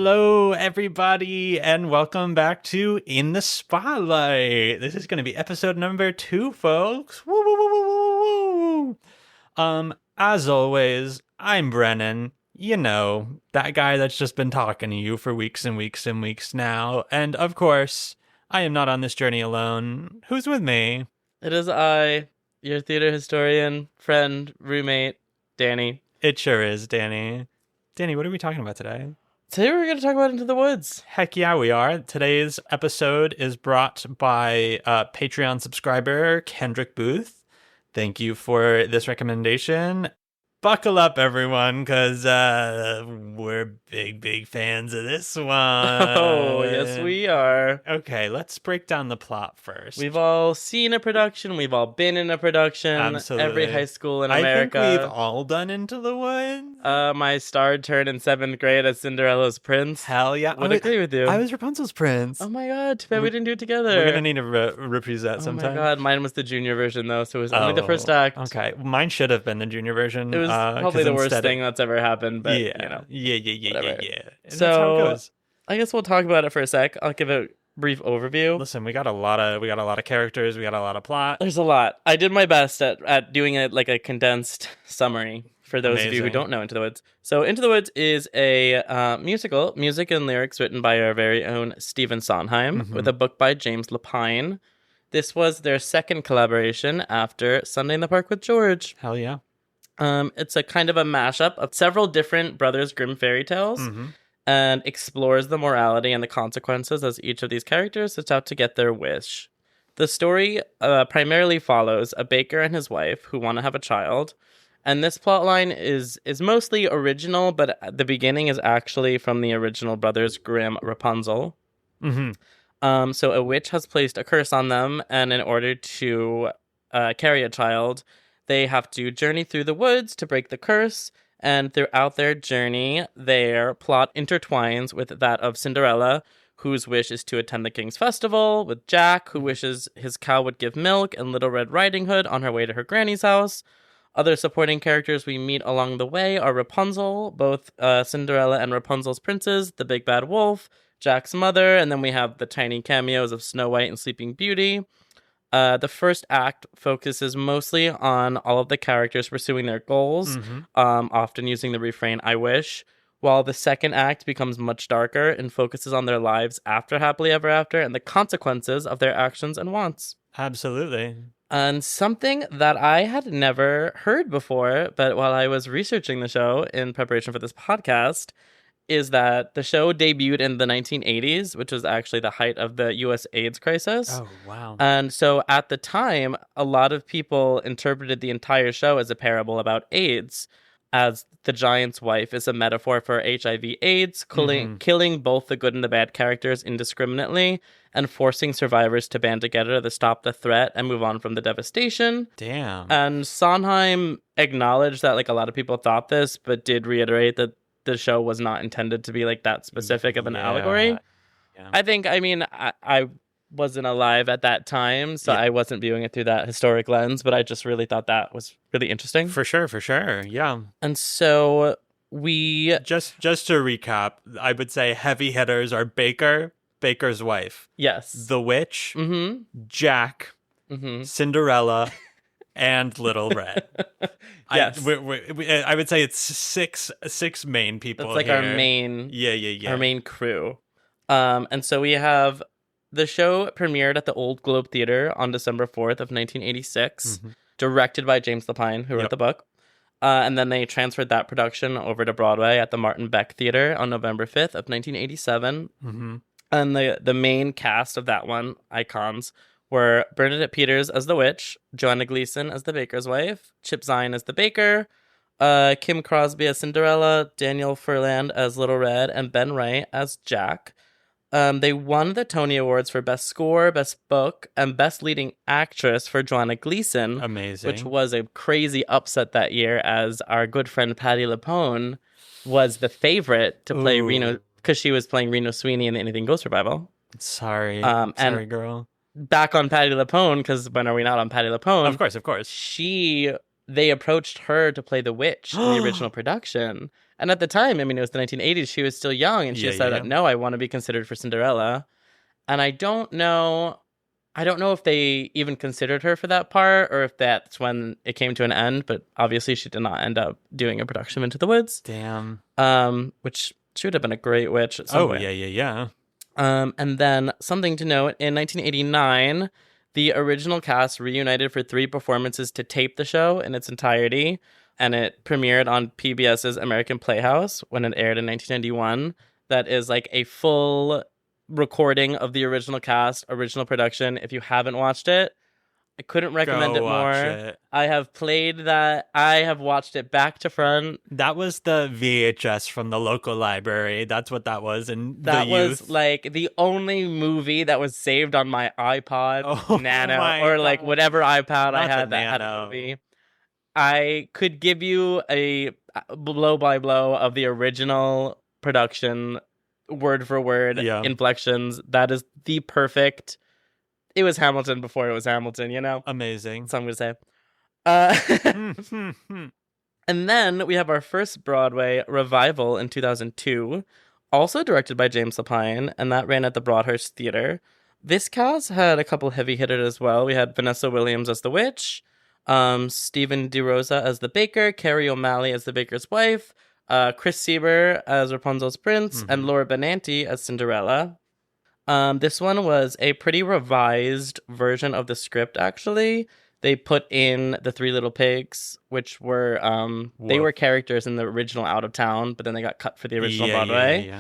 Hello, everybody, and welcome back to In the Spotlight. This is going to be episode number 2, folks. Woo, woo, woo, woo, woo, woo. As always, I'm Brennan. You know, that guy that's just been talking to you for weeks and weeks and weeks now. And of course, I am not on this journey alone. Who's with me? It is I, your theater historian, friend, roommate, Danny. It sure is, Danny. Danny, what are we talking about today? Today we're going to talk about Into the Woods. Heck yeah, we are. Today's episode is brought by Patreon subscriber Kendrick Booth. Thank you for this recommendation. Buckle up, everyone, because we're big fans of this one. Oh, yes, we are. Okay, let's break down the plot first. We've all seen a production. We've all been in a production. Absolutely. Every high school in America. I think we've all done Into the Woods. My star turn in 7th grade as Cinderella's prince. Hell yeah. Would agree with you. I was Rapunzel's prince. Oh my god, too bad we didn't do it together. We're going to need to reprise that sometime. Oh my god, mine was the junior version though, so it was only the first act. Okay, mine should have been the junior version. It was probably the worst thing that's ever happened, but you know. Yeah. So, that's how it goes. I guess we'll talk about it for a sec. I'll give a brief overview. Listen, we got a lot of characters, we got a lot of plot. There's a lot. I did my best at doing it like a condensed summary for those of you who don't know Into the Woods. So Into the Woods is a musical, music and lyrics written by our very own Stephen Sondheim, with a book by James Lapine. This was their second collaboration after Sunday in the Park with George. Hell yeah. It's a kind of a mashup of several different Brothers Grimm fairy tales and explores the morality and the consequences as each of these characters sets out to get their wish. The story primarily follows a baker and his wife who want to have a child. And this plotline is mostly original, but the beginning is actually from the original Brothers Grimm Rapunzel. So a witch has placed a curse on them, and in order to carry a child, they have to journey through the woods to break the curse, and throughout their journey, their plot intertwines with that of Cinderella, whose wish is to attend the King's Festival, with Jack, who wishes his cow would give milk, and Little Red Riding Hood on her way to her granny's house. Other supporting characters we meet along the way are Rapunzel, both Cinderella and Rapunzel's princes, the Big Bad Wolf, Jack's mother, and then we have the tiny cameos of Snow White and Sleeping Beauty. The first act focuses mostly on all of the characters pursuing their goals, often using the refrain, "I wish," while the second act becomes much darker and focuses on their lives after Happily Ever After and the consequences of their actions and wants. Absolutely. And something that I had never heard before, but while I was researching the show in preparation for this podcast, is that the show debuted in the 1980s, which was actually the height of the U.S. AIDS crisis. Oh, wow. And so at the time, a lot of people interpreted the entire show as a parable about AIDS, as the giant's wife is a metaphor for HIV/AIDS, killing both the good and the bad characters indiscriminately, and forcing survivors to band together to stop the threat and move on from the devastation. Damn. And Sondheim acknowledged that like a lot of people thought this, but did reiterate that the show was not intended to be like that specific of an allegory. Yeah. I wasn't alive at that time, so I wasn't viewing it through that historic lens, but I just really thought that was really interesting. For sure. Yeah. And so we just to recap, I would say heavy hitters are Baker's wife. Yes. The witch, Jack, Cinderella, and Little Red. Yes. I would say it's six main people. That's like here. our main our main crew. And so we have the show premiered at the Old Globe Theater on December 4th of 1986, directed by James Lapine, who wrote the book. And then they transferred that production over to Broadway at the Martin Beck Theater on November 5th of 1987. And the main cast of that one, icons, were Bernadette Peters as the witch, Joanna Gleason as the baker's wife, Chip Zien as the baker, Kim Crosby as Cinderella, Daniel Furland as Little Red, and Ben Wright as Jack. They won the Tony Awards for Best Score, Best Book, and Best Leading Actress for Joanna Gleason. Amazing. Which was a crazy upset that year, as our good friend Patti LuPone was the favorite to play Reno, because she was playing Reno Sweeney in the Anything Goes revival. Sorry, girl. Back on Patti LuPone, because when are we not on Patti LuPone? Of course. She they approached her to play the witch in the original production. And at the time, I mean, it was the 1980s. She was still young, and she decided, no, I want to be considered for Cinderella. And I don't know if they even considered her for that part, or if that's when it came to an end. But obviously, she did not end up doing a production of Into the Woods. Damn. Which she would have been a great witch at some point. Yeah. And then something to note, in 1989, the original cast reunited for 3 performances to tape the show in its entirety, and it premiered on PBS's American Playhouse when it aired in 1991. That is like a full recording of the original cast, original production. If you haven't watched it, I couldn't recommend it more. I have played that. I have watched it back to front. That was the VHS from the local library. That's what that was. And that was like the only movie that was saved on my iPod Nano, or like whatever iPod I had that had a movie. I could give you a blow by blow of the original production, word for word, inflections. That is the perfect. It was Hamilton before it was Hamilton, you know? Amazing. That's what I'm going to say. And then we have our first Broadway revival in 2002, also directed by James Lapine, and that ran at the Broadhurst Theater. This cast had a couple heavy hitters as well. We had Vanessa Williams as the witch, Stephen DeRosa as the baker, Carrie O'Malley as the baker's wife, Chris Sieber as Rapunzel's prince, and Laura Benanti as Cinderella. This one was a pretty revised version of the script, actually. They put in the 3 Little Pigs, which were, they were characters in the original Out of Town, but then they got cut for the original Broadway.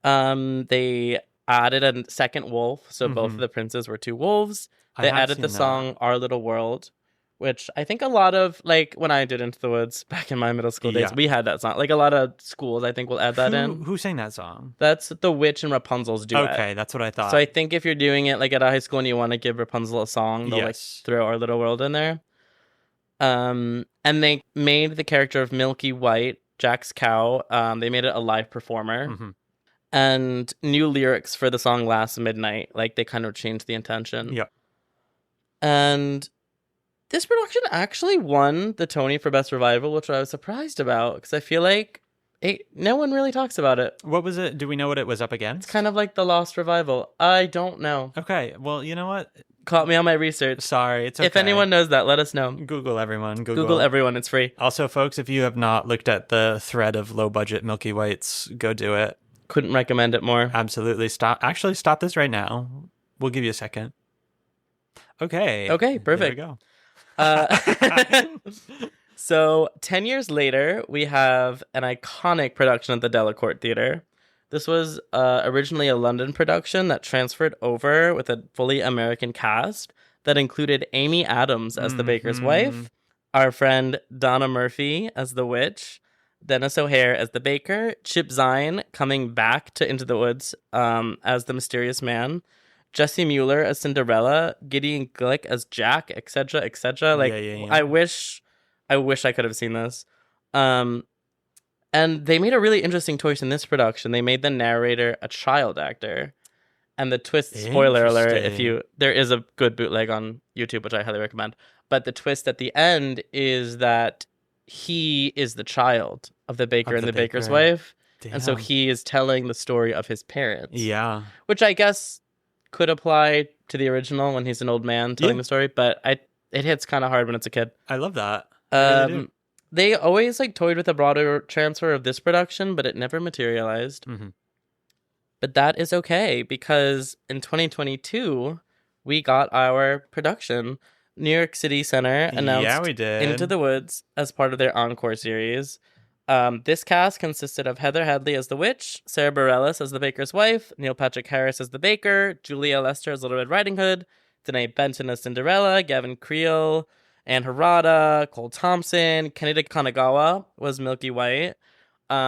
They added a second wolf, so both of the princes were 2 wolves. They added the song Our Little World, which I think a lot of, like, when I did Into the Woods back in my middle school days, we had that song. Like, a lot of schools, I think, will add that in. Who sang that song? That's the Witch and Rapunzel's duet. Okay, that's what I thought. So I think if you're doing it, like, at a high school and you want to give Rapunzel a song, they'll, like, throw Our Little World in there. And they made the character of Milky White, Jack's cow, they made it a live performer. And new lyrics for the song Last Midnight. Like, they kind of changed the intention. And this production actually won the Tony for Best Revival, which I was surprised about, because I feel like no one really talks about it. What was it? Do we know what it was up against? It's kind of like the Lost Revival. I don't know. Okay, well, you know what? Caught me on my research. Sorry, it's okay. If anyone knows that, let us know. Google everyone. Google everyone. It's free. Also, folks, if you have not looked at the thread of low-budget Milky Whites, go do it. Couldn't recommend it more. Absolutely. Stop this right now. We'll give you a second. Okay. Okay, perfect. There we go. So 10 years later, we have an iconic production at the Delacorte Theatre. This was originally a London production that transferred over with a fully American cast that included Amy Adams as the baker's wife, our friend Donna Murphy as the witch, Dennis O'Hare as the baker, Chip Zien coming back to Into the Woods as the mysterious man, Jessie Mueller as Cinderella, Gideon Glick as Jack, etc., etc. Like, I wish I could have seen this. And they made a really interesting choice in this production. They made the narrator a child actor. And the twist, spoiler alert, there is a good bootleg on YouTube, which I highly recommend. But the twist at the end is that he is the child of the baker and the baker's wife. Damn. And so he is telling the story of his parents. Yeah. Which I guess could apply to the original when he's an old man telling the story, but it hits kind of hard when it's a kid. I love that. They always like toyed with a broader transfer of this production, but it never materialized. But that is okay, because in 2022 we got our production. New York City Center announced we did. Into the Woods as part of their encore series. This cast consisted of Heather Hadley as the witch, Sarah Bareilles as the baker's wife, Neil Patrick Harris as the baker, Julia Lester as Little Red Riding Hood, Danae Benton as Cinderella, Gavin Creel, Anne Harada, Cole Thompson, Kennedy Kanagawa was Milky White,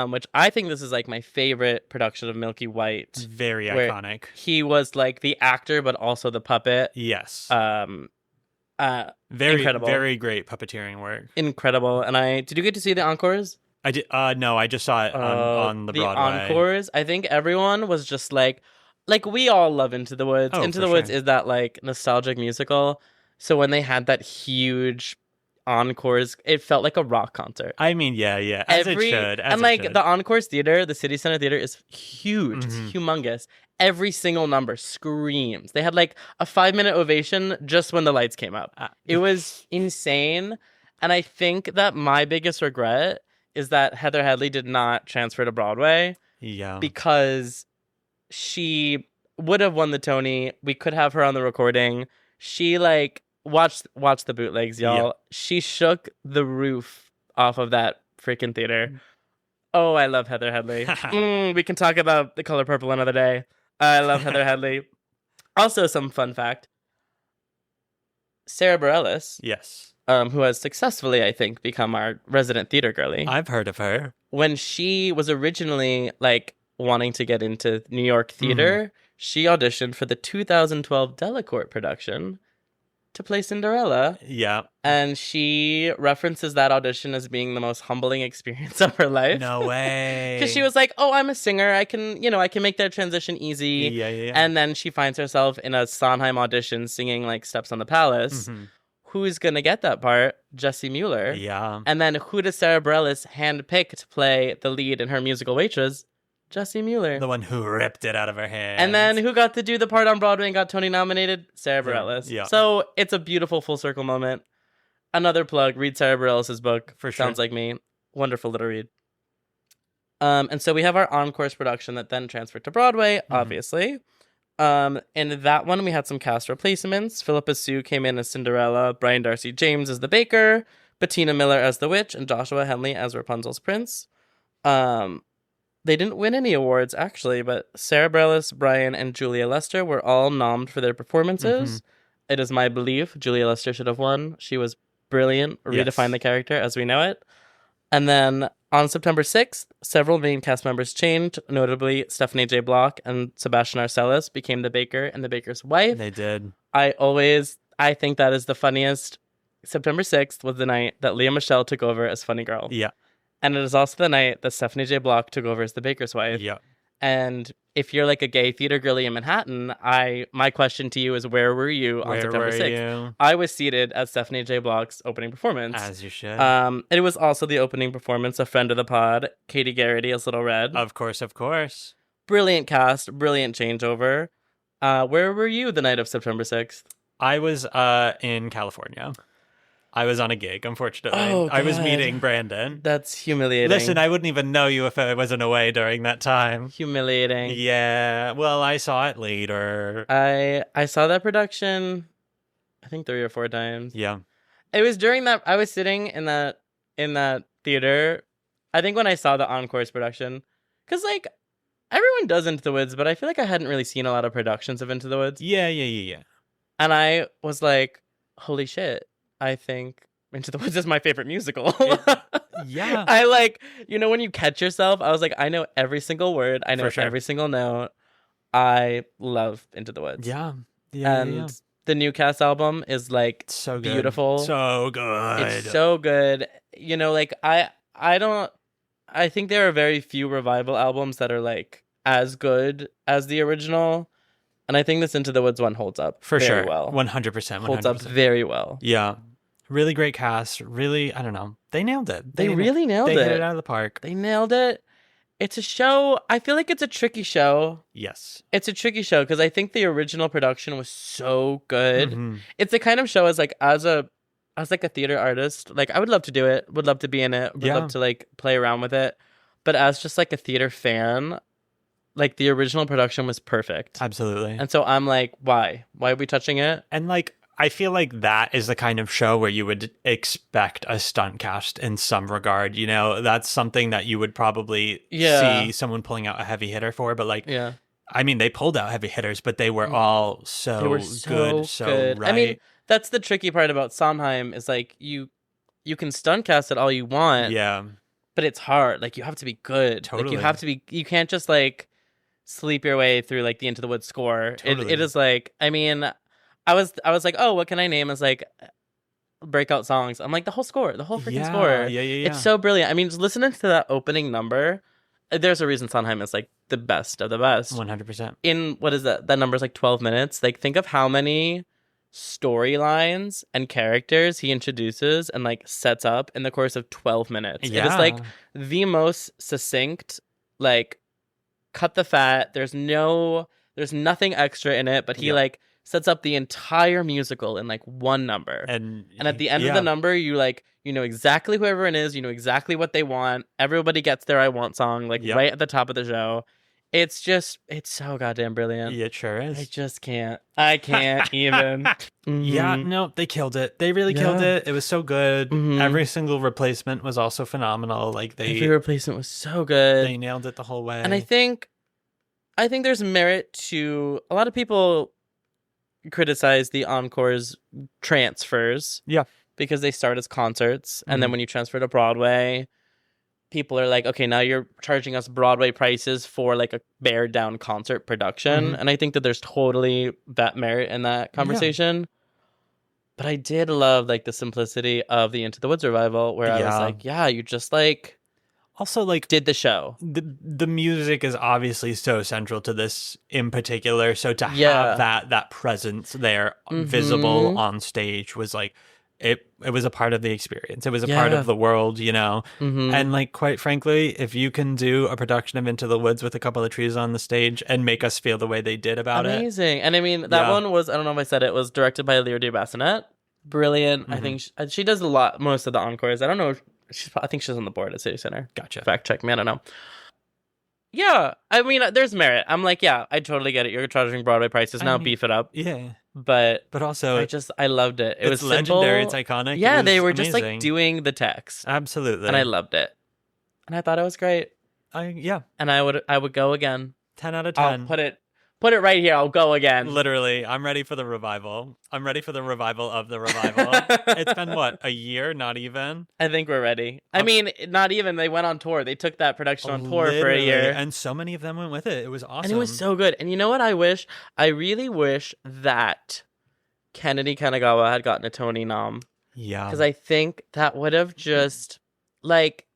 which I think this is like my favorite production of Milky White. Very iconic. He was like the actor, but also the puppet. Yes. Very incredible. Very great puppeteering work. Incredible. And did you get to see the encores? I did. No, I just saw it on the Broadway. The encores. I think everyone was just like we all love Into the Woods. Into the Woods is that like nostalgic musical. So when they had that huge encores. It felt like a rock concert. I mean, yeah, as it should. The Encores Theater, the City Center Theater is huge. It's humongous. Every single number screams. They had like a 5-minute ovation just when the lights came up. It was insane. And I think that my biggest regret is that Heather Headley did not transfer to Broadway. Yeah. Because she would have won the Tony. We could have her on the recording. She like watch the bootlegs, y'all. Yeah. She shook the roof off of that freaking theater. Oh, I love Heather Headley. We can talk about The Color Purple another day. I love Heather Headley. Also, some fun fact. Sarah Bareilles, Yes. who has successfully, I think, become our resident theater girly. I've heard of her. When she was originally like wanting to get into New York theater, she auditioned for the 2012 Delacorte production to play Cinderella. Yeah. And she references that audition as being the most humbling experience of her life. No way. Because she was like, oh, I'm a singer. I can make that transition easy. Yeah. And then she finds herself in a Sondheim audition singing like Steps on the Palace. Who's going to get that part? Jessie Mueller. Yeah. And then who does Sarah Bareilles handpick to play the lead in her musical Waitress? Jessie Mueller. The one who ripped it out of her hand. And then who got to do the part on Broadway and got Tony nominated? Sarah Bareilles. Yeah. So it's a beautiful full circle moment. Another plug, read Sarah Bareilles' book. For sure. Sounds like me. Wonderful little read. And so we have our Encores production that then transferred to Broadway, obviously. In that one, we had some cast replacements. Philippa Sue came in as Cinderella, Brian Darcy James as the baker, Bettina Miller as the witch, and Joshua Henley as Rapunzel's prince. They didn't win any awards, actually, but Sarah Bareilles, Brian, and Julia Lester were all nommed for their performances. It is my belief Julia Lester should have won. She was brilliant, redefined the character as we know it. And then on September 6th, several main cast members changed, notably Stephanie J. Block and Sebastian Arcellus became the baker and the baker's wife. They did. I think that is the funniest. September 6th was the night that Leah Michele took over as Funny Girl. Yeah. And it is also the night that Stephanie J. Block took over as the baker's wife. Yeah. And if you're like a gay theater girly in Manhattan, my question to you is, where were you on September 6th? I was seated at Stephanie J. Block's opening performance. As you should. It was also the opening performance of friend of the pod, Katie Garrity as Little Red. Of course. Brilliant cast, brilliant changeover. Where were you the night of September 6th? I was in California. I was on a gig, unfortunately. Oh, I was God. meeting Brandon. That's humiliating. Listen, I wouldn't even know you if I wasn't away during that time. Humiliating. Yeah, well, I saw it later. I saw that production, I think 3 or 4 times. Yeah. It was during that I was sitting in that theater. I think when I saw the Encores production, because like everyone does Into the Woods, but I feel like I hadn't really seen a lot of productions of Into the Woods. Yeah. And I was like, holy shit. I think Into the Woods is my favorite musical. Yeah. I like, when you catch yourself, I was like, I know every single word. I know For sure. every single note. I love Into the Woods. Yeah. And the new cast album is like so good. beautiful. So good. It's so good. I think there are very few revival albums that are like as good as the original. And I think this Into the Woods one holds up For very sure. well. 100%. Holds up very well. Yeah. Really great cast. Really, I don't know. They nailed it. They really nailed it. They hit it out of the park. They nailed it. It's a show. I feel like it's a tricky show. Yes. It's a tricky show because I think the original production was so good. It's the kind of show as like a theater artist, like I would love to do it. Would love to be in it. Would love to like play around with it. But as just like a theater fan, like the original production was perfect. Absolutely. And so I'm like, why? Why are we touching it? And like, I feel like that is the kind of show where you would expect a stunt cast in some regard. That's something that you would probably see someone pulling out a heavy hitter for. But like, I mean, they pulled out heavy hitters, but they were all so good. So right. I mean, that's the tricky part about Sondheim is like you can stunt cast it all you want. Yeah. But it's hard. Like you have to be good. Totally. Like you can't just like sleep your way through like the Into the Woods score. Totally. It is like, I mean, I was like, oh, what can I name as like breakout songs? I'm like, the whole score, the whole freaking score. Yeah. It's so brilliant. I mean, just listening to that opening number, there's a reason Sondheim is like the best of the best. 100%. In what is that? That number's like 12 minutes. Like think of how many storylines and characters he introduces and like sets up in the course of 12 minutes. It is like the most succinct, like cut the fat. There's nothing extra in it, but he like sets up the entire musical in like one number. And at the end of the number, you know exactly who everyone is, you know exactly what they want. Everybody gets their I Want song like right at the top of the show. It's so goddamn brilliant. It sure is. I can't even. Yeah, no, they killed it. They really killed it. It was so good. Every single replacement was also phenomenal. Like every replacement was so good. They nailed it the whole way. And I think there's merit to a lot of people criticize the encore's transfers. Yeah. Because they start as concerts, and then when you transfer to Broadway, people are like, okay, now you're charging us Broadway prices for like a bared down concert production. And I think that there's totally that merit in that conversation. But I did love like the simplicity of the Into the Woods revival, where I was like, you just like also like did the show. The music is obviously so central to this in particular. So to have that presence there visible on stage was like, it was a part of the experience. It was a part of the world, you know? And like, quite frankly, if you can do a production of Into the Woods with a couple of trees on the stage and make us feel the way they did about it. Amazing. And I mean, that one was, I don't know if I said it, was directed by Lear de Bassinet. Brilliant. I think she does most of the encores. I don't know. I think she's on the board at City Center. Gotcha. Fact check me. I don't know. Yeah. I mean, there's merit. I'm like, I totally get it. You're charging Broadway prices. Now beef it up. Yeah. But also, I loved it. It was legendary. Simple. It's iconic. Yeah, they were amazing. just like doing the text. Absolutely. And I loved it. And I thought it was great. And I would go again. 10 out of 10. I'll put it right here. I'll go again. Literally, I'm ready for the revival. I'm ready for the revival of the revival. It's been a year? Not even? I think we're ready. I mean, not even. They went on tour. They took that production on tour for a year. And so many of them went with it. It was awesome. And it was so good. And you know what I wish? I really wish that Kennedy Kanagawa had gotten a Tony nom. Yeah. Because I think that would have just, like,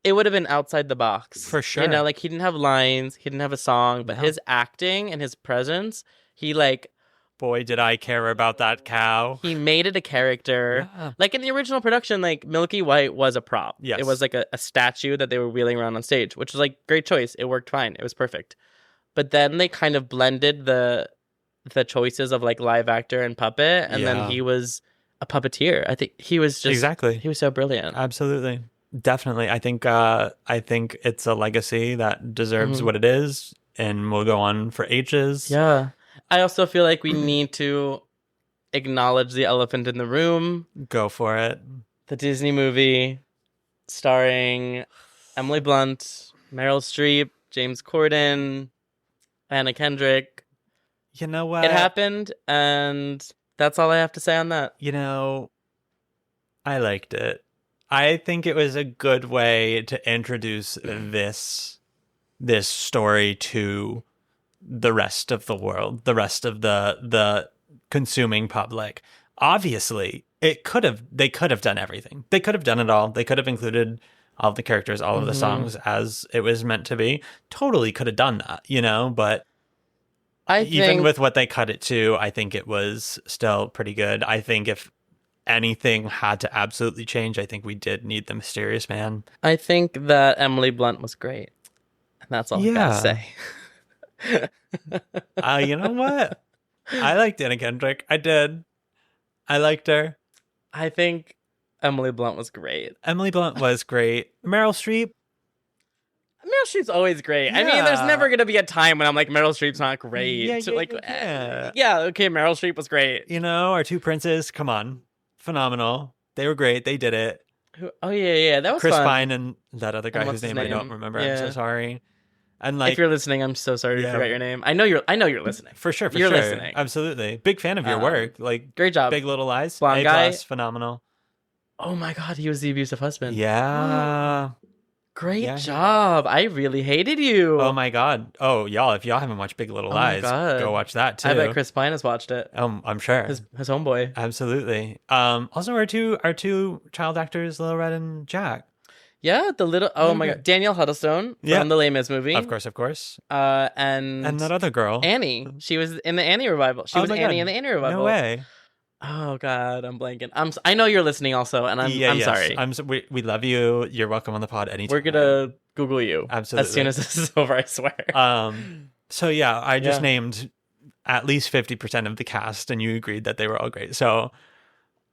it would have been outside the box. For sure. You know, like, he didn't have lines, he didn't have a song, but his acting and his presence, he, like... Boy, did I care about that cow. He made it a character. Yeah. Like, in the original production, like, Milky White was a prop. Yes. It was, like, a statue that they were wheeling around on stage, which was, like, great choice. It worked fine. It was perfect. But then they kind of blended the choices of, like, live actor and puppet, and then he was a puppeteer. I think he was just... Exactly. He was so brilliant. Absolutely. Definitely. I think it's a legacy that deserves what it is and will go on for ages. Yeah. I also feel like we need to acknowledge the elephant in the room. Go for it. The Disney movie starring Emily Blunt, Meryl Streep, James Corden, Anna Kendrick. You know what? It happened, and that's all I have to say on that. You know, I liked it. I think it was a good way to introduce this story to the rest of the world, the rest of the consuming public. Obviously, they could have done everything. They could have done it all. They could have included all of the characters, all of the songs as it was meant to be. Totally could have done that, you know, but even with what they cut it to, I think it was still pretty good. I think if anything had to absolutely change, I think we did need the Mysterious Man. I think that Emily Blunt was great. And that's all I gotta say. You know what? I liked Anna Kendrick. I did. I liked her. I think Emily Blunt was great. Emily Blunt was great. Meryl Streep's always great. Yeah. I mean, there's never going to be a time when I'm like, Meryl Streep's not great. Yeah, okay, Meryl Streep was great. You know, our two princes, come on. Phenomenal. They were great. They did it. Oh, yeah. That was Chris fun. Pine and that other guy whose name I don't remember. Yeah. I'm so sorry. And like, if you're listening, I'm so sorry to forget your name. I know you're listening. For sure. You're listening. Absolutely. Big fan of your work. Like, great job. Big Little Lies. Blonde guy. Phenomenal. Oh my God, he was the abusive husband. Yeah. Great job. I really hated you. Oh my God. Oh, y'all, if y'all haven't watched Big Little Lies, go watch that too. I bet Chris Pine has watched it. I'm sure. His homeboy. Absolutely. Also our two child actors, Little Red and Jack. Yeah, my God. Danielle Huddlestone from the Les Mis movie. Of course. And that other girl. Annie. She was in the Annie revival. She was Annie in the Annie revival. No way. Oh God, I'm blanking. I know you're listening also, and I'm sorry. We love you. You're welcome on the pod anytime. We're gonna Google you Absolutely as soon as this is over. I swear. So yeah, I just named at least 50% of the cast, and you agreed that they were all great. So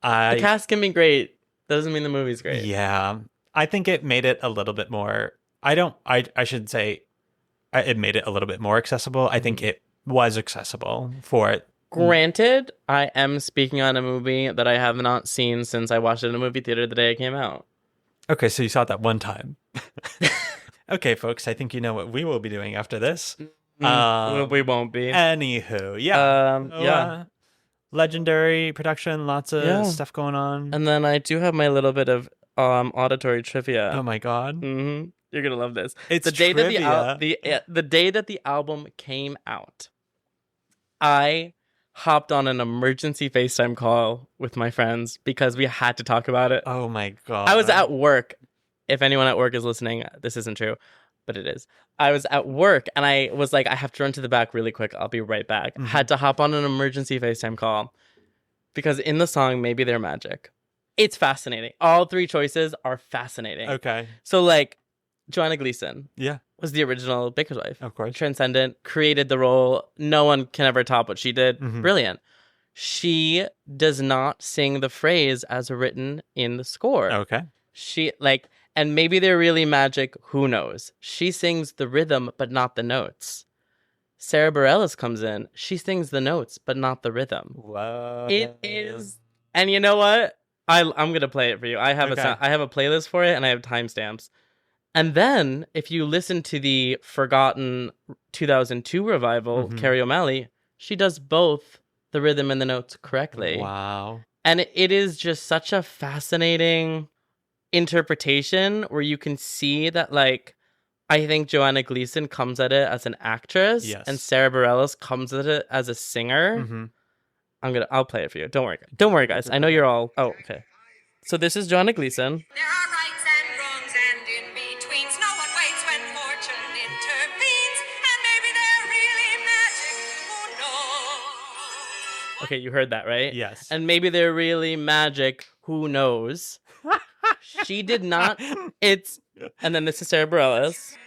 the cast can be great. Doesn't mean the movie's great. Yeah, I think it made it a little bit more. I should say, it made it a little bit more accessible. I think it was accessible for it. Granted, I am speaking on a movie that I have not seen since I watched it in a movie theater the day it came out. Okay, so you saw it that one time. Okay, folks, I think you know what we will be doing after this. We won't be. Anywho, legendary production, lots of stuff going on. And then I do have my little bit of auditory trivia. Oh my God. Mm-hmm. You're gonna love this. It's the day trivia. the day that the album came out, I hopped on an emergency FaceTime call with my friends because we had to talk about it. Oh my God. I was at work. If anyone at work is listening, this isn't true, but it is. I was at work and I was like, I have to run to the back really quick. I'll be right back. Mm-hmm. Had to hop on an emergency FaceTime call because in the song, Maybe They're Magic, it's fascinating. All three choices are fascinating. Okay. So like Joanna Gleason. Yeah. Was the original Baker's wife. Of course. Transcendent, created the role. No one can ever top what she did. Mm-hmm. Brilliant. She does not sing the phrase as written in the score. Okay. She and maybe they're really magic, who knows? She sings the rhythm, but not the notes. Sarah Bareilles comes in. She sings the notes, but not the rhythm. Whoa. It is. And you know what? I'm going to play it for you. I have a playlist for it, and I have timestamps. And then, if you listen to the forgotten 2002 revival, Carrie O'Malley, she does both the rhythm and the notes correctly. Wow. And it is just such a fascinating interpretation where you can see that, like, I think Joanna Gleason comes at it as an actress, and Sarah Bareilles comes at it as a singer. Mm-hmm. I'll play it for you. Don't worry, guys. I know you're all. Oh, okay. So this is Joanna Gleason. There are rights and wrongs and in-betweens. No one waits when fortune intervenes. And maybe they're really magic. Who knows? Okay, you heard that, right? Yes. And maybe they're really magic. Who knows? She did not. And then this is Sarah Bareilles.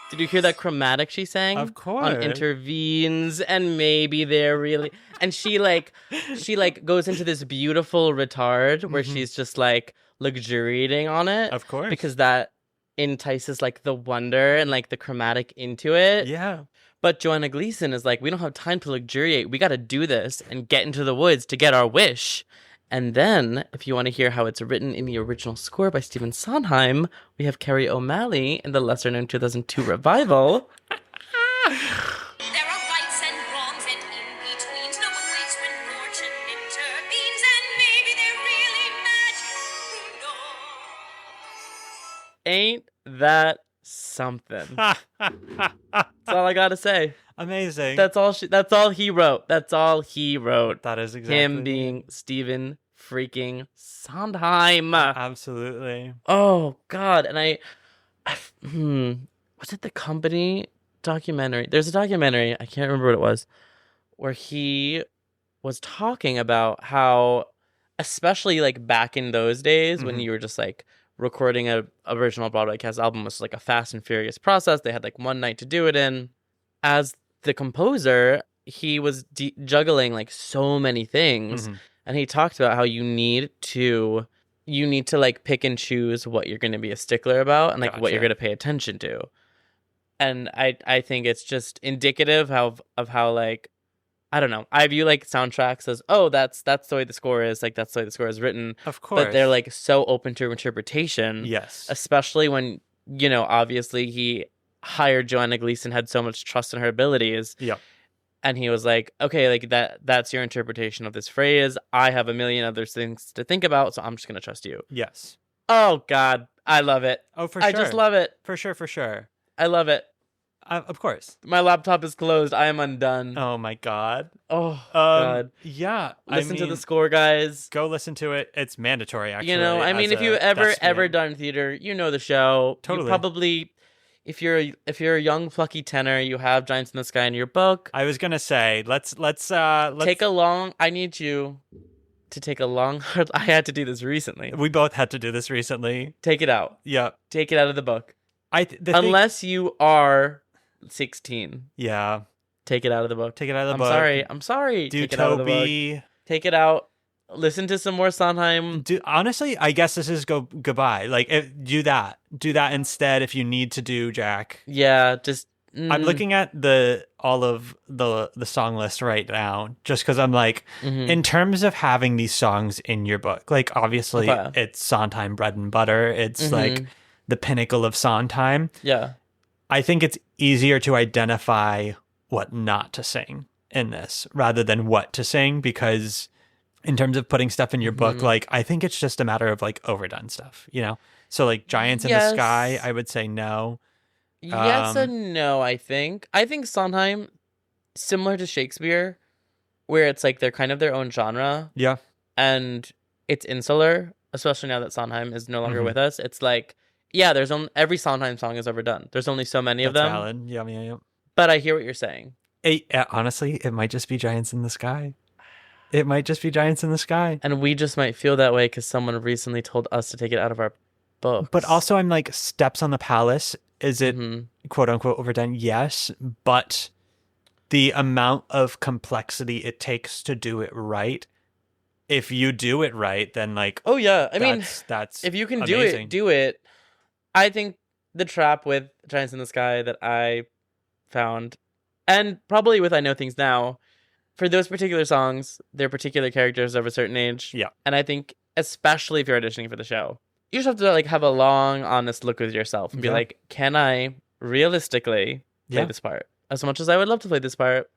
Did you hear that chromatic she sang? Of course. On intervenes and maybe they're really. And she goes into this beautiful retard where she's just like luxuriating on it. Of course. Because that entices like the wonder and like the chromatic into it. Yeah. But Joanna Gleason is like, we don't have time to luxuriate. We got to do this and get into the woods to get our wish. And then, if you want to hear how it's written in the original score by Stephen Sondheim, we have Carrie O'Malley in the lesser-known 2002 revival. There are rights and wrongs and in-betweens. No one waits when fortune intervenes. And maybe they're really magic. Who knows? Ain't that something? That's all I got to say. Amazing. That's all he wrote. That's all he wrote. That is exactly him being Stephen freaking Sondheim. Absolutely. Oh God. And was it the Company documentary? There's a documentary, I can't remember what it was, where he was talking about how, especially like back in those days when you were just like recording a original Broadway cast album was like a fast and furious process. They had like one night to do it in. As the composer, he was juggling like so many things, and he talked about how you need to like pick and choose what you're going to be a stickler about and like what you're going to pay attention to. And I think it's just indicative of how like, I don't know, I view like soundtracks as, oh, that's the way the score is, like that's the way the score is written. Of course. But they're like so open to interpretation. Yes. Especially when, obviously he hired Joanna Gleason, had so much trust in her abilities. Yeah. And he was like, okay, like that's your interpretation of this phrase. I have a million other things to think about, so I'm just going to trust you. Yes. Oh, God. I love it. Oh, for sure. I just love it. For sure. I love it. Of course. My laptop is closed. I am undone. Oh, my God. Oh, God. Yeah. Listen to the score, guys. Go listen to it. It's mandatory, actually. If you've ever done theater, you know the show. Totally. You probably... if you're a young plucky tenor, you have Giants in the Sky in your book. I was gonna say let's Take a long. I need you to take a long. I had to do this recently. We both had to do this recently. Take it out. Yeah. Take it out of the book. Unless you are 16. Yeah. Take it out of the book. Take it out of the book. I'm sorry. Do Take it out of the Toby. book. Take it out. Listen to some more Sondheim. Honestly, I guess this is goodbye. Like, do that. Do that instead if you need to do Jack. Yeah, just... I'm looking at all of the song list right now, just because I'm like, in terms of having these songs in your book, like, obviously, it's Sondheim bread and butter. It's, like, the pinnacle of Sondheim. Yeah. I think it's easier to identify what not to sing in this rather than what to sing, because... in terms of putting stuff in your book, like, I think it's just a matter of, like, overdone stuff, you know? So, like, Giants in the Sky, I would say no. Yes and no, I think. I think Sondheim, similar to Shakespeare, where it's, like, they're kind of their own genre. Yeah. And it's insular, especially now that Sondheim is no longer with us. It's like, yeah, every Sondheim song is overdone. There's only so many of them. Valid. Yeah. But I hear what you're saying. Honestly, it might just be Giants in the Sky. It might just be Giants in the Sky. And we just might feel that way because someone recently told us to take it out of our books. But also, I'm like, Steps on the Palace, is it quote unquote overdone? Yes. But the amount of complexity it takes to do it right, if you do it right, then like... oh, yeah. I mean, that's if you can amazing. do it. I think the trap with Giants in the Sky that I found, and probably with I Know Things Now, for those particular songs, they're particular characters of a certain age. Yeah. And I think, especially if you're auditioning for the show, you just have to like have a long, honest look with yourself and be like, can I realistically play this part? As much as I would love to play this part,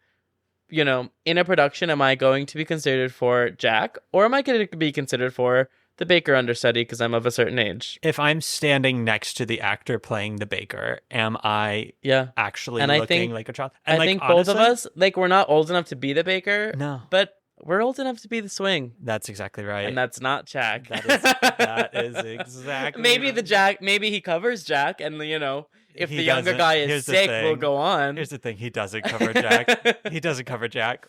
you know, in a production, am I going to be considered for Jack, or am I going to be considered for the baker understudy because I'm of a certain age? If I'm standing next to the actor playing the baker, am I actually looking like a child? And I think both of us, like, we're not old enough to be the baker. No. But we're old enough to be the swing. That's exactly right. And that's not Jack. That is exactly maybe right. Maybe he covers Jack, and, you know, if He the younger doesn't. guy is Here's the sick, thing. we'll go on. Here's the thing. He doesn't cover Jack. He doesn't cover Jack.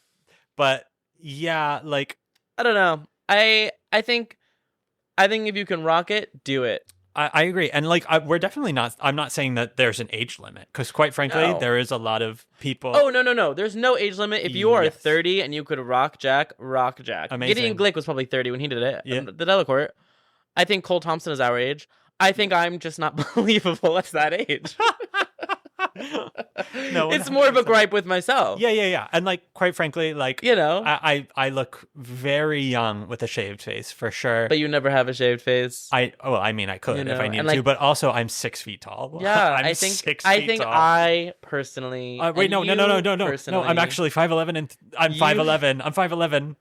But, yeah, like... I don't know. I think if you can rock it, do it. I agree. And like, we're definitely not, I'm not saying that there's an age limit, because quite frankly, there is a lot of people. Oh, no. There's no age limit. If you are 30 and you could rock Jack, rock Jack. Amazing. Gideon Glick was probably 30 when he did it. Yeah. The Delacourt. I think Cole Thompson is our age. I think I'm just not believable at that age. No, it's more of a gripe with myself. Yeah. And like, quite frankly, like, you know, I look very young with a shaved face for sure. But you never have a shaved face. I could if I needed to, but also I'm 6 feet tall. Yeah, I'm I think 6 feet tall. I personally. Wait, no. I'm actually 5'11", and I'm 5'11". I'm 5'11".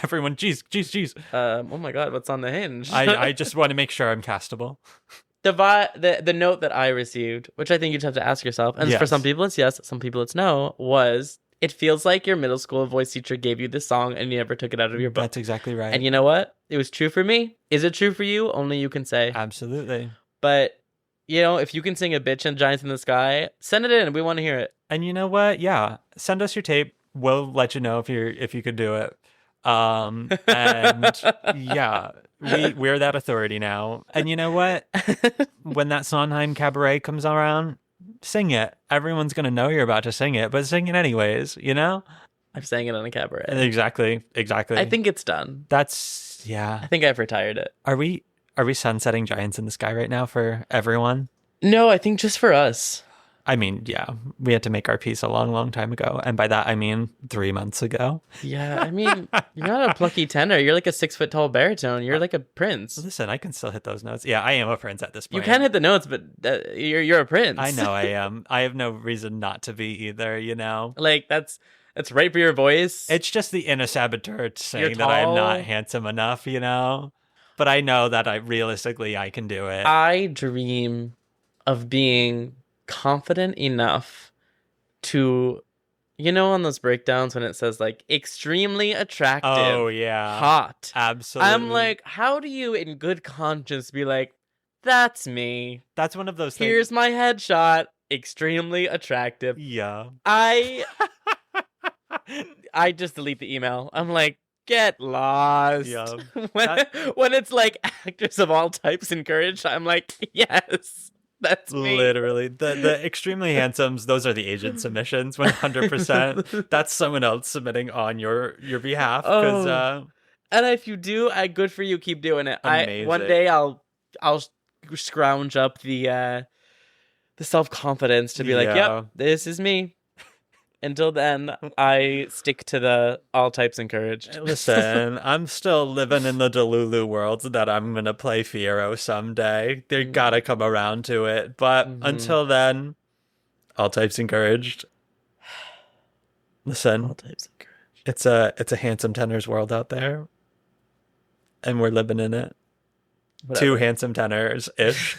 Everyone, jeez. Oh my God, what's on the hinge? I just want to make sure I'm castable. The note that I received, which I think you'd have to ask yourself, and for some people it's yes, some people it's no, was it feels like your middle school voice teacher gave you this song and you never took it out of your book. That's exactly right. And you know what? It was true for me. Is it true for you? Only you can say. Absolutely. But, you know, if you can sing a bitch in Giants in the Sky, send it in. We want to hear it. And you know what? Yeah. Send us your tape. We'll let you know if you could do it. And yeah, we're that authority now. And you know what? When that Sondheim cabaret comes around, sing it. Everyone's going to know you're about to sing it, but sing it anyways, you know? I've sang it on a cabaret. Exactly. I think it's done. I think I've retired it. Are we sunsetting Giants in the Sky right now for everyone? No, I think just for us. I mean, yeah, we had to make our peace a long, long time ago. And by that, I mean 3 months ago. Yeah, I mean, you're not a plucky tenor. You're like a 6 foot tall baritone. You're like a prince. Listen, I can still hit those notes. Yeah, I am a prince at this point. You can hit the notes, but you're a prince. I know I am. I have no reason not to be either, you know? Like, that's right for your voice. It's just the inner saboteur saying that I'm not handsome enough, you know? But I know that realistically I can do it. I dream of being confident enough to, you know, on those breakdowns when it says like extremely attractive, oh yeah, hot, absolutely. I'm like, how do you in good conscience be like, that's me, that's one of those things. Here's my headshot, extremely attractive. Yeah. I just delete the email. I'm like, get lost. Yeah. When it's like actors of all types encouraged, I'm like, yes, that's me. Literally. The extremely handsomes, those are the agent submissions, 100%. That's someone else submitting on your behalf. Because And if you do, good for you. Keep doing it. Amazing. One day I'll scrounge up the self-confidence to be like, yep, this is me. Until then, I stick to the all types encouraged. Listen, I'm still living in the Delulu world that I'm going to play Fiero someday. They gotta come around to it. But until then, all types encouraged. Listen, All types encouraged. it's a handsome tenor's world out there. And we're living in it. Whatever. 2 handsome tenors-ish.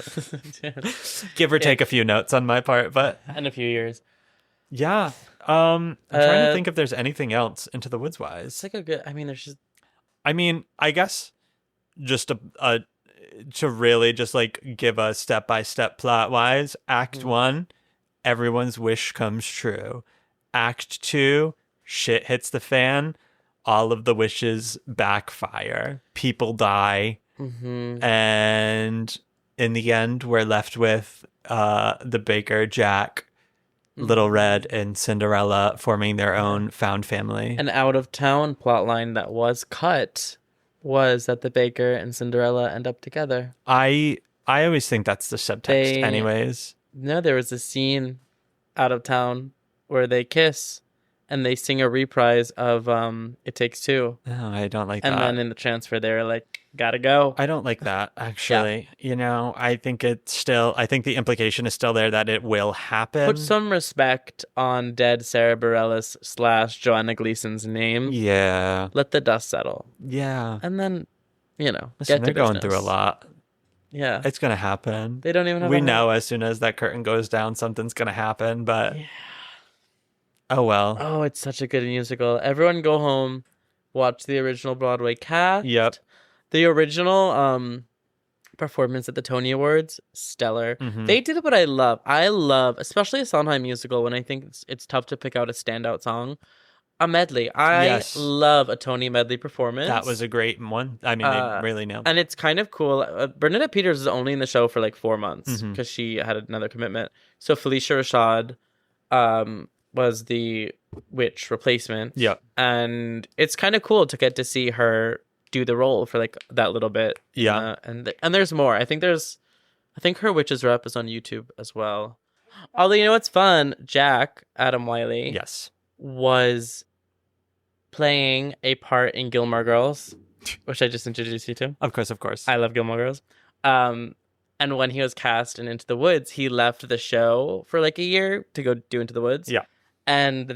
Give or take a few notes on my part, but... In a few years. Yeah. I'm trying to think if there's anything else Into the Woods wise. It's like a good... I mean, there's just... I mean, I guess just to really just like give a step-by-step plot-wise, Act 1, everyone's wish comes true. Act 2, shit hits the fan, all of the wishes backfire. People die. And in the end, we're left with the baker, Jack, Little Red, and Cinderella forming their own found family. An out-of-town plotline that was cut was that the baker and Cinderella end up together. I always think that's the subtext anyways. No, there was a scene out of town where they kiss and they sing a reprise of It Takes Two. No, I don't like that. And then in the transfer, they were like, gotta go. I don't like that, actually. Yeah. You know, I think the implication is still there that it will happen. Put some respect on dead Sarah Bareilles / Joanna Gleason's name. Yeah. Let the dust settle. Yeah. And then, Listen, get to they're going business. through a lot. Yeah. It's going to happen. They don't even have We know as soon as that curtain goes down, something's going to happen, but... Yeah. Oh, well. Oh, it's such a good musical. Everyone go home, watch the original Broadway cast. Yep. The original performance at the Tony Awards, stellar. They did what I love. I love, especially a Sondheim musical, when I think it's tough to pick out a standout song. A medley. I love a Tony medley performance. That was a great one. I mean, they really nailed it. And it's kind of cool. Bernadette Peters is only in the show for like 4 months because she had another commitment. So Felicia Rashad was the witch replacement. Yeah. And it's kind of cool to get to see her do the role for like that little bit. Yeah. And there's more. I think her witch's rep is on YouTube as well. Although, you know what's fun? Jack, Adam Wiley. Yes. Was playing a part in Gilmore Girls, which I just introduced you to. Of course. I love Gilmore Girls. And when he was cast in Into the Woods, he left the show for like a year to go do Into the Woods. Yeah. And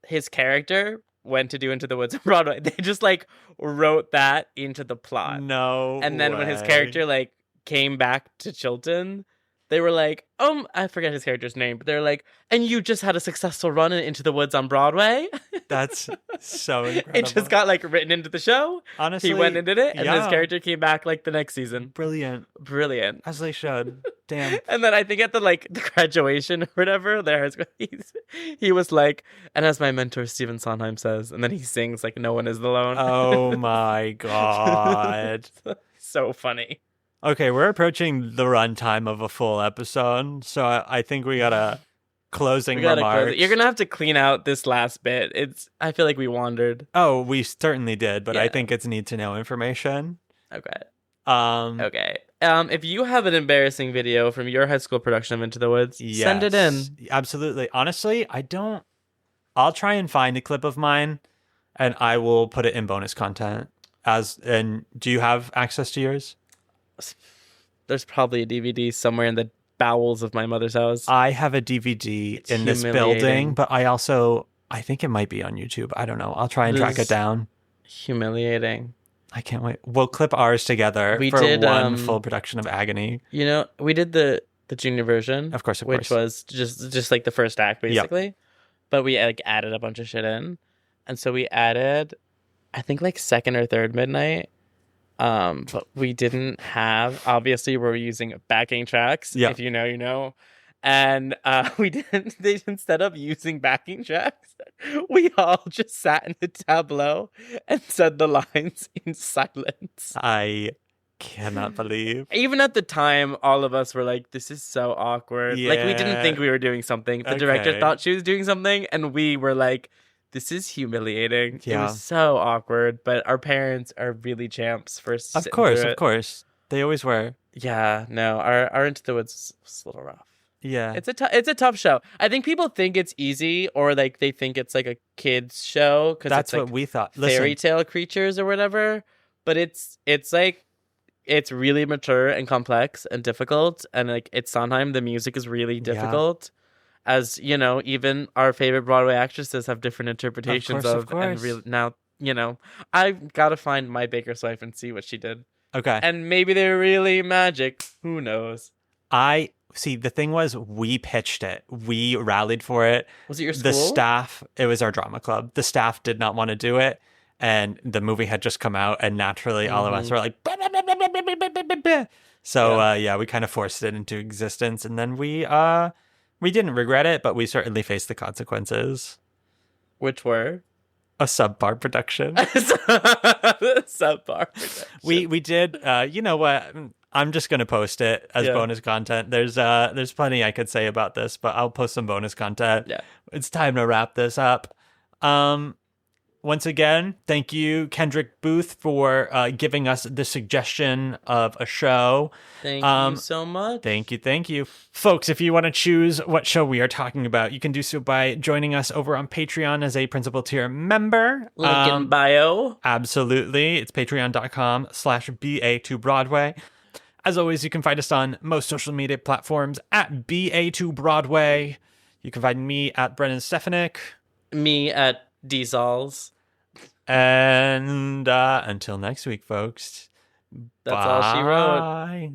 his character went to do Into the Woods on Broadway. They just like wrote that into the plot. No. And then when his character like came back to Chilton, they were like, I forget his character's name, but they're like, and you just had a successful run in Into the Woods on Broadway? That's so incredible. It just got like written into the show. Honestly, he went and did it, and his character came back like the next season. Brilliant. As they should. Damn. And then I think at the graduation or whatever, he was like, and as my mentor Stephen Sondheim says, and then he sings like "No One Is Alone." Oh my god. So funny. Okay, we're approaching the runtime of a full episode, so I think we got a closing remarks. You're gonna have to clean out this last bit. I feel like we wandered. Oh, we certainly did, but I think it's need to know information. Okay. Okay. If you have an embarrassing video from your high school production of Into the Woods, send it in. Absolutely. Honestly, I'll try and find a clip of mine, and I will put it in bonus content. And do you have access to yours? There's probably a DVD somewhere in the bowels of my mother's house. I have a DVD in this building, but I think it might be on YouTube. I don't know. I'll try and track it down. Humiliating. I can't wait. We'll clip ours together for one full production of Agony. You know, we did the junior version. Of course. Which was just like the first act, basically. Yep. But we added a bunch of shit in. And so we added, I think second or third midnight. But we didn't have, obviously we're using backing tracks. Yep. If you know, you know. And we didn't. They instead of using backing tracks, we all just sat in the tableau and said the lines in silence. I cannot believe. Even at the time, all of us were like, "This is so awkward." Like we didn't Yeah. think we were doing something. The director Okay. thought she was doing something, and we were like, "This is humiliating." It Yeah. was so awkward. But our parents are really champs for Of sitting course, through of it. course. They always were. Yeah, no, our Into the Woods was a little rough. Yeah. It's a tough show. I think people think it's easy, or like they think it's like a kids show because That's it's what like we thought. fairy Listen, tale creatures or whatever. But it's like it's really mature and complex and difficult, and like it's Sondheim. The music is really difficult, as you know. Even our favorite Broadway actresses have different interpretations of and course. really now I've got to find My Baker's Wife and see what she did, okay. and maybe they're really magic. Who knows? I see. The thing was, we pitched it. We rallied for it. Was it your school? The staff, it was our drama club. The staff did not want to do it. And the movie had just come out. And naturally, all of us were like, "Bah, bah, bah, bah, bah, bah, bah, bah, bah, bah." So, yeah, we kind of forced it into existence. And then we didn't regret it, but we certainly faced the consequences. Which were A subpar production. subpar. We did, you know what? I'm just going to post it as Yeah. bonus content. There's plenty I could say about this, but I'll post some bonus content. Yeah. It's time to wrap this up. Once again, thank you, Kendrick Booth, for giving us the suggestion of a show. Thank you so much. Thank you. Folks, if you want to choose what show we are talking about, you can do so by joining us over on Patreon as a principal tier member. Link in bio. Absolutely. It's patreon.com/BA2Broadway. As always, you can find us on most social media platforms at BA2Broadway. You can find me at Brennan Stefanik. Me at Diesels. And until next week, folks. That's all she wrote. Bye.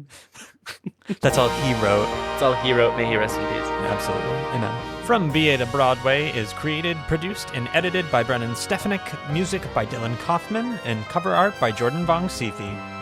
That's all he wrote. That's all he wrote. May he rest in peace. Absolutely. Amen. From BA to Broadway is created, produced, and edited by Brennan Stefanik, music by Dylan Kaufman, and cover art by Jordan Vongsithi.